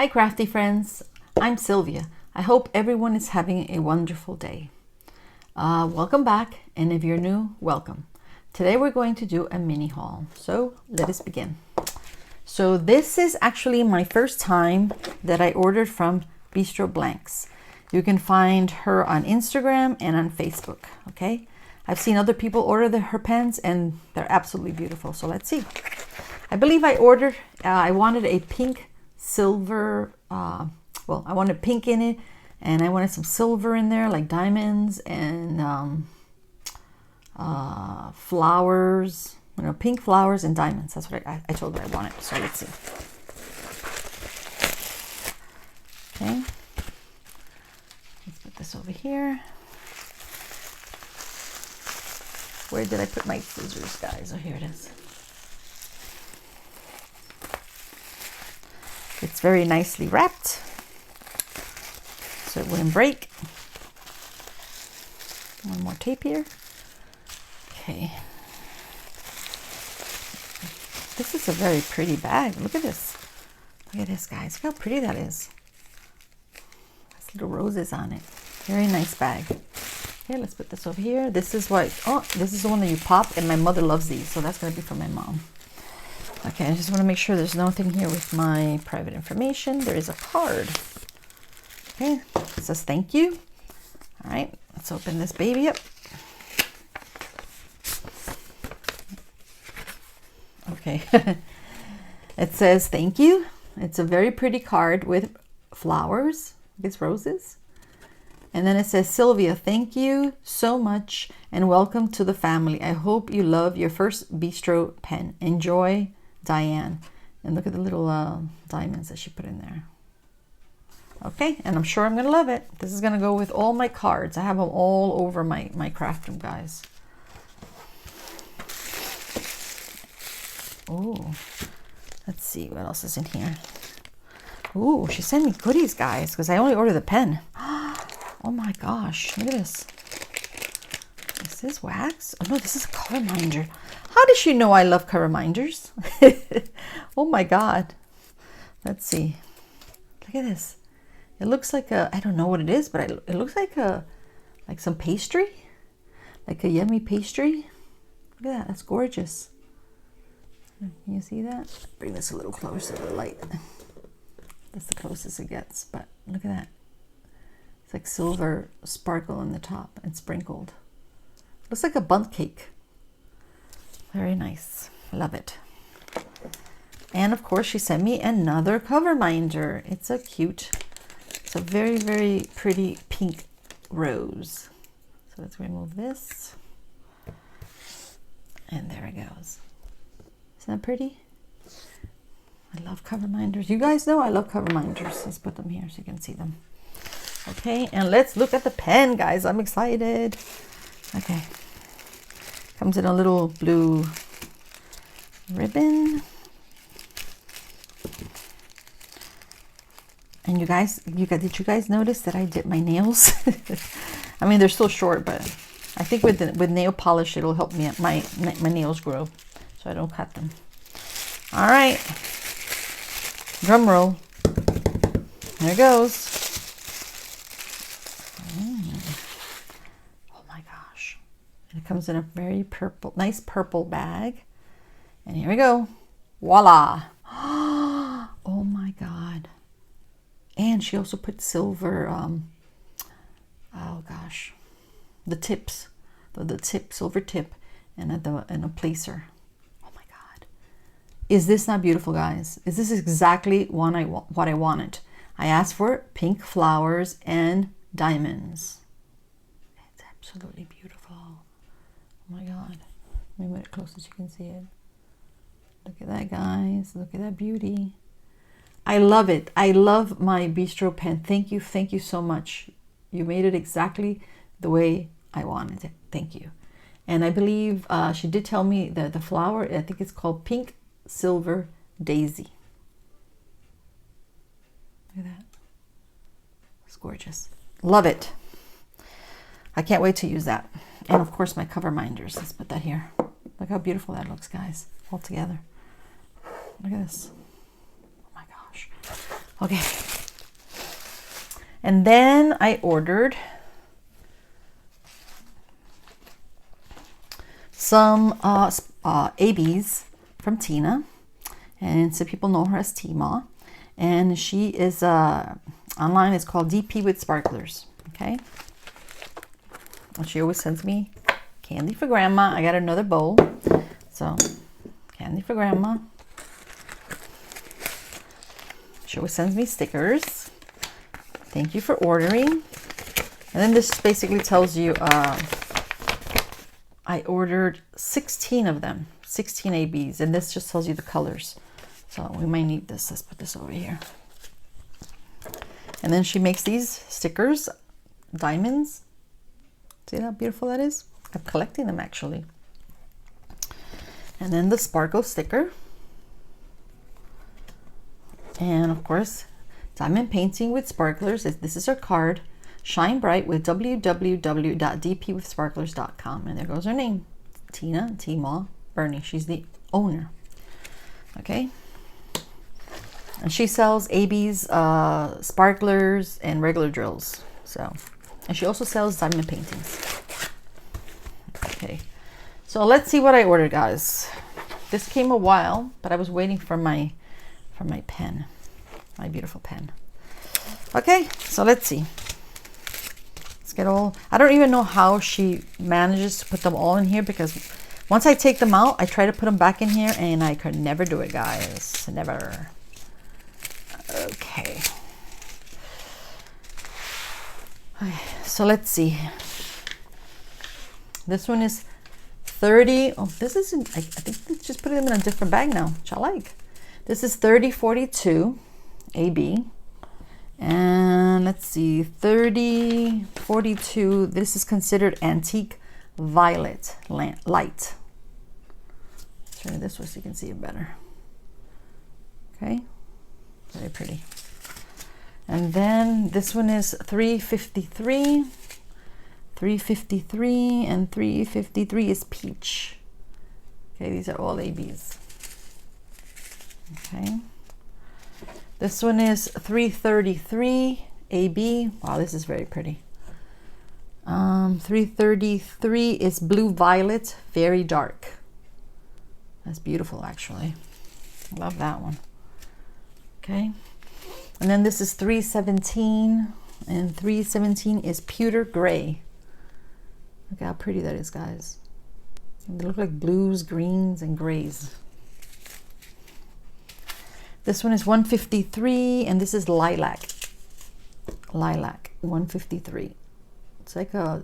Hi crafty friends, I'm Sylvia. I hope everyone is having a wonderful day. Welcome back, and if you're new, welcome. Today we're going to do a mini haul, so let us begin. So this is actually my first time that I ordered from Bistro Blanks. You can find her on Instagram and on Facebook, okay? I've seen other people order her pens and they're absolutely beautiful, so let's see. I believe I ordered, I wanted a pink silver, I wanted pink in it, and I wanted some silver in there, like diamonds and flowers, pink flowers and diamonds. That's what I told her I wanted. So let's see. Okay, let's put this over here. Where did I put my scissors, guys? Oh, here it is. It's very nicely wrapped, so it wouldn't break. One more tape here. Okay. This is a very pretty bag. Look at this. Look at this, guys. Look how pretty that is. Has little roses on it. Very nice bag. Okay, let's put this over here. This is this is the one that you pop, and my mother loves these, so that's going to be for my mom. Okay, I just want to make sure there's nothing here with my private information. There is a card. Okay, it says thank you. All right, let's open this baby up. Okay, it says thank you. It's a very pretty card with flowers. It's roses. And then it says, Sylvia, thank you so much and welcome to the family. I hope you love your first Bistro pen. Enjoy, Diane. And look at the little diamonds that she put in there. Okay, and I'm sure I'm going to love it. This is going to go with all my cards. I have them all over my craft room, guys. Oh, let's see what else is in here. Oh, she sent me goodies, guys, because I only ordered the pen. Oh my gosh, look at this. Is this wax? Oh no, this is a cover minder. How does she know I love cover minders? Oh my God. Let's see. Look at this. It looks like I don't know what it is, but it looks like some pastry. Like a yummy pastry. Look at that, that's gorgeous. Can you see that? Bring this a little closer to the light. That's the closest it gets, but look at that. It's like silver sparkle on the top and sprinkled. Looks like a bundt cake. Very nice. Love it. And of course, she sent me another cover minder. It's a very, very pretty pink rose. So let's remove this. And there it goes. Isn't that pretty? I love cover minders. You guys know I love cover minders. Let's put them here so you can see them. Okay, and let's look at the pen, guys. I'm excited. Okay. Comes in a little blue ribbon. And did you guys notice that I did my nails? I mean, they're still short, but I think with nail polish, it'll help me my nails grow so I don't cut them. All right. Drum roll. There it goes. Oh my gosh. And it comes in a very nice purple bag. And here we go. Voila. Oh my God. And she also put silver, oh gosh, the tips, silver tip, and a placer. Oh my God. Is this not beautiful, guys? Is this exactly what I wanted? I asked for pink flowers and diamonds. It's absolutely beautiful. Oh my God. Let me put it closer so you can see it. Look at that, guys. Look at that beauty. I love it. I love my Bistro pen. Thank you so much. You made it exactly the way I wanted it. Thank you. And I believe she did tell me that the flower, I think it's called Pink Silver Daisy. Look at that. It's gorgeous. Love it. I can't wait to use that. And of course my cover minders. Let's put that here. Look how beautiful that looks, guys, all together. Look at this. Oh my gosh. Okay. And then I ordered some ABs from Tina, and some people know her as Tima, and she is online. It's called DP with Sparklers. Okay, and she always sends me candy for grandma. I got another bowl, so candy for grandma. She always sends me stickers. Thank you for ordering. And then this basically tells you I ordered 16 of them, 16 ABs, and this just tells you the colors. So we might need this. Let's put this over here. And then she makes these stickers, diamonds. See how beautiful that is? I'm collecting them actually. And then the sparkle sticker. And of course, diamond painting with sparklers. This is her card. Shine bright with www.dpwithsparklers.com. And there goes her name. Tina, Tima, Bernie. She's the owner. Okay. And she sells ABs, sparklers, and regular drills. So, and she also sells diamond paintings. Okay. So let's see what I ordered, guys. This came a while, but I was waiting for my pen. My beautiful pen. Okay, so let's see. Let's get all, I don't even know how she manages to put them all in here, because once I take them out, I try to put them back in here and I could never do it, guys. Never. Okay. So let's see. This one is 30. Oh, this isn't, I think let's just put them in a different bag now, which I like. This is 3042 AB. And let's see, 3042. This is considered antique violet light. Let's turn it this way so you can see it better. Okay, very pretty. And then this one is 353. 353 and 353 is peach. Okay, these are all ABs. Okay. This one is 333 AB. Wow, this is very pretty. 333 is blue violet, very dark. That's beautiful, actually. Love that one. Okay. And then this is 317, and 317 is pewter gray. Look how pretty that is, guys. They look like blues, greens, and grays. This one is 153, and this is lilac. Lilac, 153. It's like a,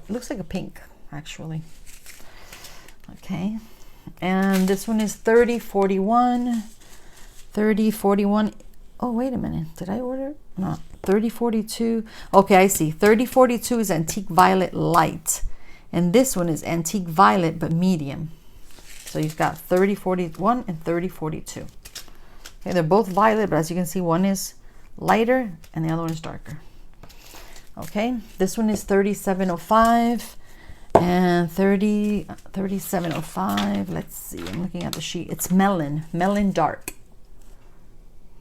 looks like a pink, actually. Okay. And this one is 3041. 3041. Oh, wait a minute. Did I order? No. 3042. Okay, I see. 3042 is antique violet light. And this one is antique violet, but medium. So you've got 3041 and 3042. Okay, they're both violet, but as you can see, one is lighter and the other one is darker. Okay, this one is 3705 and 3705. Let's see, I'm looking at the sheet. It's melon dark.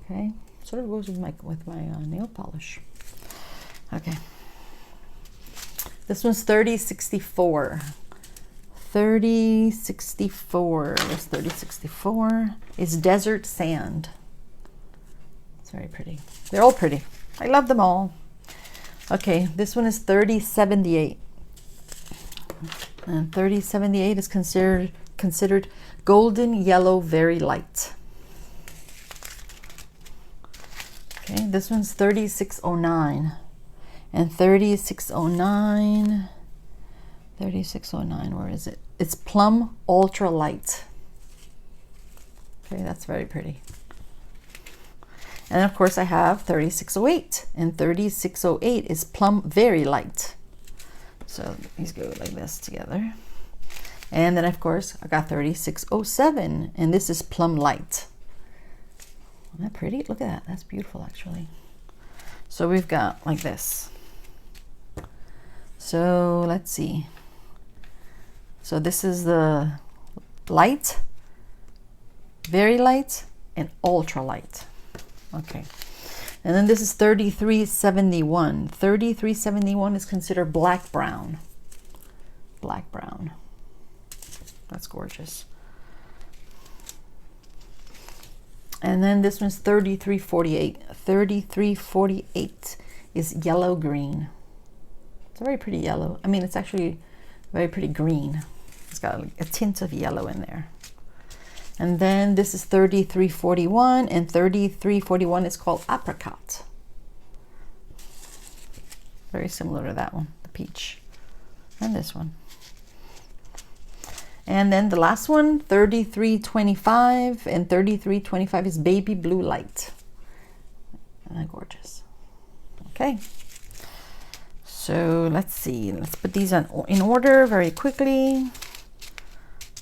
Okay, sort of goes with my nail polish. Okay, this one's 3064. 3064. What's 3064? It's desert sand. It's very pretty. They're all pretty. I love them all. Okay, this one is 3078. And 3078 is considered golden yellow, very light. Okay, this one's 3609. And 3609, where is it? It's plum ultra light. Okay, that's very pretty. And of course I have 3608, and 3608 is plum very light. So these go like this together. And then of course I got 3607, and this is plum light. Isn't that pretty? Look at that. That's beautiful, actually. So we've got like this. So let's see. So this is the light, very light, and ultra light. Okay. And then this is 3371. 3371 is considered black brown. Black brown. That's gorgeous. And then this one's 3348. 3348 is yellow green. It's a very pretty yellow. I mean, it's actually very pretty green. It's got a tint of yellow in there. And then this is 3341, and 3341 is called apricot. Very similar to that one, the peach. And this one. And then the last one, 3325, and 3325 is baby blue light. And they're gorgeous. Okay. So let's see. Let's put these in order very quickly.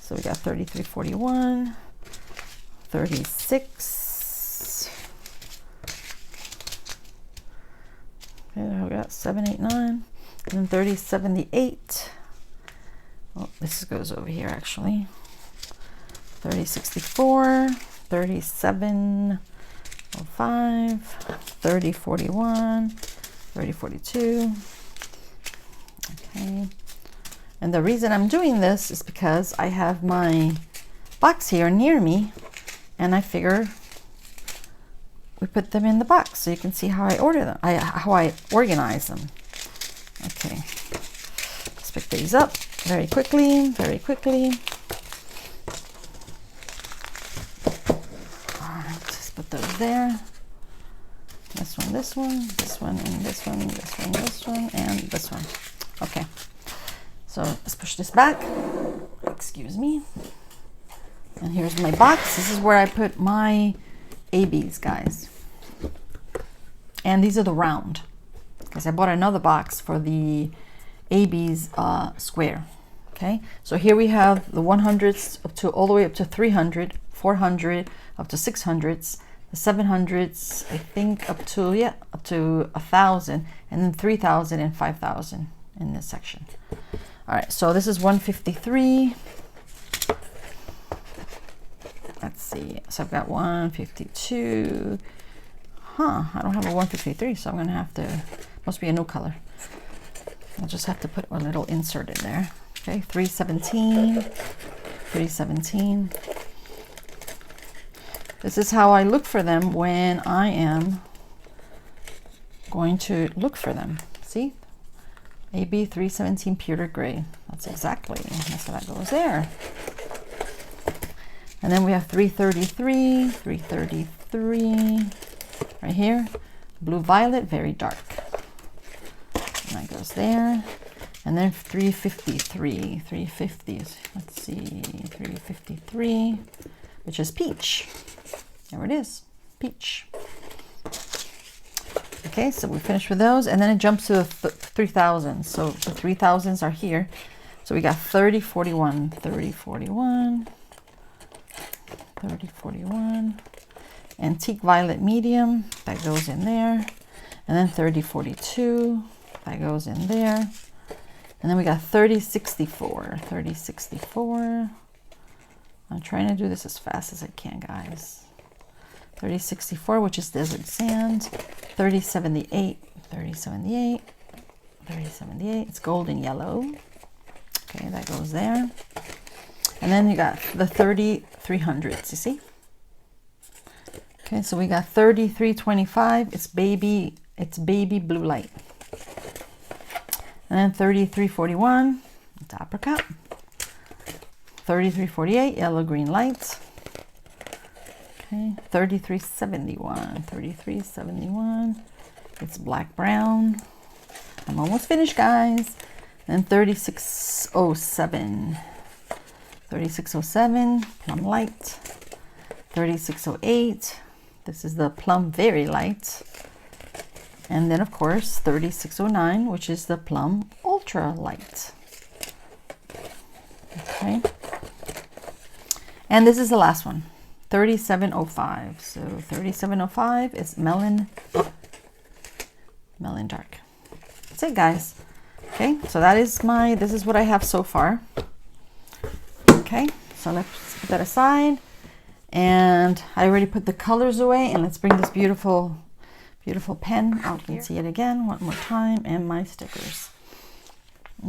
So we got 3341, 36. Okay, we got 789, and then 3078. Oh, this goes over here actually. 3064, 3705, 3041, 3042. Okay. And the reason I'm doing this is because I have my box here near me, and I figure we put them in the box so you can see how I order them, how I organize them. Okay, let's pick these up very quickly, very quickly. All right, let's put those there. This one, this one, this one, and this one, this one, this one, and this one. Okay. So let's push this back. Excuse me. And here's my box. This is where I put my ABs, guys. And these are the round, because I bought another box for the ABs square. Okay. So here we have the 100s up to all the way up to 300, 400, up to 600s, the 700s, I think up to 1,000, and then 3,000 and 5,000 in this section. All right, so this is 153. Let's see. So I've got 152. I don't have a 153, so I'm gonna have to, must be a new color. I'll just have to put a little insert in there. Okay, 317, 317. This is how I look for them when I am going to look for them. See? AB 317 pewter gray. That's exactly, that's how that goes there. And then we have 333, 333, right here. Blue violet, very dark. And that goes there. And then 353, 350, let's see, 353, which is peach. There it is, peach. Okay, so we finished with those, and then it jumps to the 3,000. So the 3,000s are here. So we got 3041, 3041, 3041, antique violet medium, that goes in there, and then 3042, that goes in there, and then we got 3064, 3064. I'm trying to do this as fast as I can, guys. 3064, which is desert sand. 3078, 3078, 3078. It's golden yellow. Okay, that goes there. And then you got the 3300s, you see? Okay, so we got 3325. It's baby blue light. And then 3341, it's apricot. 3348, yellow green light. Okay, 3371, 3371, it's black brown. I'm almost finished, guys. Then 3607, 3607, plum light. 3608, this is the plum very light. And then of course 3609, which is the plum ultra light. Okay, and this is the last one, 3705. So 3705 is melon dark. That's it, guys. Okay, so that is this is what I have so far. Okay, so let's put that aside. And I already put the colors away, and let's bring this beautiful Beautiful pen. I can see it again one more time, and my stickers.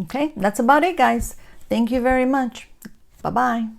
Okay, that's about it, guys. Thank you very much. Bye-bye.